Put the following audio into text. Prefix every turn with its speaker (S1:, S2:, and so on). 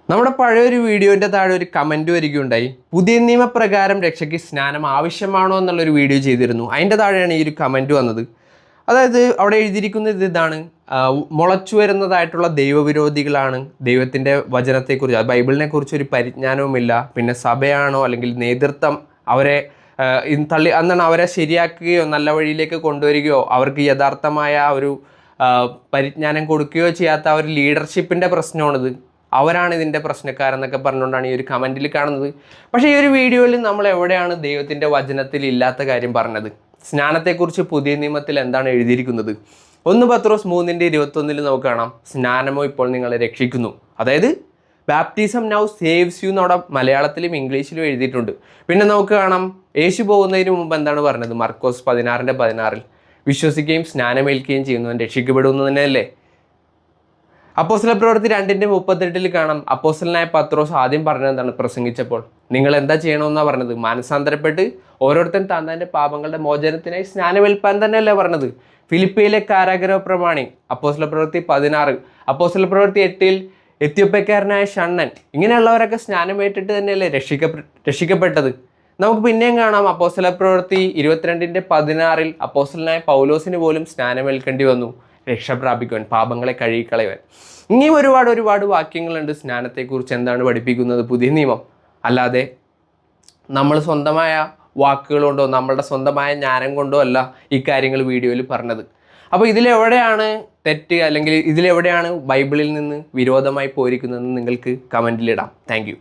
S1: നമ്മുടെ പഴയൊരു വീഡിയോൻ്റെ താഴെ ഒരു കമൻറ്റ് വരികയുണ്ടായി. പുതിയ നിയമപ്രകാരം രക്ഷയ്ക്ക് സ്നാനം ആവശ്യമാണോ എന്നുള്ളൊരു വീഡിയോ ചെയ്തിരുന്നു. അതിൻ്റെ താഴെയാണ് ഈ ഒരു കമൻറ്റ് വന്നത്. അതായത് അവിടെ എഴുതിയിരിക്കുന്നത് ഇതാണ്: മുളച്ചു വരുന്നതായിട്ടുള്ള ദൈവവിരോധികളാണ്, ദൈവത്തിൻ്റെ വചനത്തെക്കുറിച്ച് ബൈബിളിനെ കുറിച്ച് ഒരു പരിജ്ഞാനവുമില്ല, പിന്നെ സഭയാണോ അല്ലെങ്കിൽ നേതൃത്വം അവരെ തള്ളി അന്നാണ് അവരെ ശരിയാക്കുകയോ നല്ല വഴിയിലേക്ക് കൊണ്ടുവരികയോ അവർക്ക് യഥാർത്ഥമായ ഒരു പരിജ്ഞാനം കൊടുക്കുകയോ ചെയ്യാത്ത ഒരു ലീഡർഷിപ്പിൻ്റെ പ്രശ്നമാണിത്, അവരാണ് ഇതിൻ്റെ പ്രശ്നക്കാരെന്നൊക്കെ പറഞ്ഞുകൊണ്ടാണ് ഈ ഒരു കമൻറ്റിൽ കാണുന്നത്. പക്ഷേ ഈ ഒരു വീഡിയോയിൽ നമ്മൾ എവിടെയാണ് ദൈവത്തിൻ്റെ വചനത്തിൽ ഇല്ലാത്ത കാര്യം പറഞ്ഞത്? സ്നാനത്തെക്കുറിച്ച് പുതിയ നിയമത്തിൽ എന്താണ് എഴുതിയിരിക്കുന്നത്? 1 പത്രോസ് 3:21 നമുക്ക് കാണാം, സ്നാനമോ ഇപ്പോൾ നിങ്ങളെ രക്ഷിക്കുന്നു. അതായത് ബാപ്റ്റിസം നൗ സേവ്സ് യു എന്നവിടെ മലയാളത്തിലും ഇംഗ്ലീഷിലും എഴുതിയിട്ടുണ്ട്. പിന്നെ നമുക്ക് കാണാം യേശു പോകുന്നതിന് മുമ്പ് എന്താണ് പറഞ്ഞത്? മർക്കോസ് 16:16 വിശ്വസിക്കുകയും സ്നാനമേൽക്കുകയും ചെയ്യുന്നവൻ രക്ഷിക്കപ്പെടുന്നു തന്നെയല്ലേ? അപ്പോസ്തലപ്രവൃത്തി 2:38 കാണാം, അപ്പോസ്തലനായ പത്രോസ് ആദ്യം പറഞ്ഞത് എന്താണ്? പ്രസംഗിച്ചപ്പോൾ നിങ്ങൾ എന്താ ചെയ്യണമെന്നാണ് പറഞ്ഞത്? മാനസാന്തരപ്പെട്ട് ഓരോരുത്തൻ താൻ്റെ പാപങ്ങളുടെ മോചനത്തിനായി സ്നാനമേൽപ്പാൻ തന്നെയല്ലേ പറഞ്ഞത്? ഫിലിപ്പിയിലെ കാരാഗൃഹ പ്രമാണി അപ്പോസ്തലപ്രവൃത്തി 16, അപ്പോസ്തലപ്രവൃത്തി 8 എത്യോപ്യക്കാരനായ ഷണ്ണൻ, ഇങ്ങനെയുള്ളവരൊക്കെ സ്നാനമേറ്റിട്ട് തന്നെയല്ലേ രക്ഷിക്കപ്പെട്ടത്. നമുക്ക് പിന്നെയും കാണാം അപ്പോസ്തലപ്രവൃത്തി 22:16 അപ്പോസ്തലനായ പൗലോസിന് പോലും സ്നാനമേൽക്കേണ്ടി വന്നു രക്ഷ പ്രാപിക്കുവാൻ, പാപങ്ങളെ കഴുകിക്കളയുവാൻ. ഇനിയും ഒരുപാട് വാക്യങ്ങളുണ്ട് സ്നാനത്തെക്കുറിച്ച് എന്താണ് പഠിപ്പിക്കുന്നത് പുതിയ നിയമം. അല്ലാതെ നമ്മൾ സ്വന്തമായ വാക്കുകൾ കൊണ്ടോ നമ്മളുടെ സ്വന്തമായ ജ്ഞാനം കൊണ്ടോ അല്ല ഈ കാര്യങ്ങൾ വീഡിയോയിൽ പറഞ്ഞത്. അപ്പോൾ ഇതിലെവിടെയാണ് തെറ്റ്, അല്ലെങ്കിൽ ഇതിലെവിടെയാണ് ബൈബിളിൽ നിന്ന് വിരോധമായി പോയിരിക്കുന്നതെന്ന് നിങ്ങൾക്ക് കമൻറ്റിലിടാം. Thank you.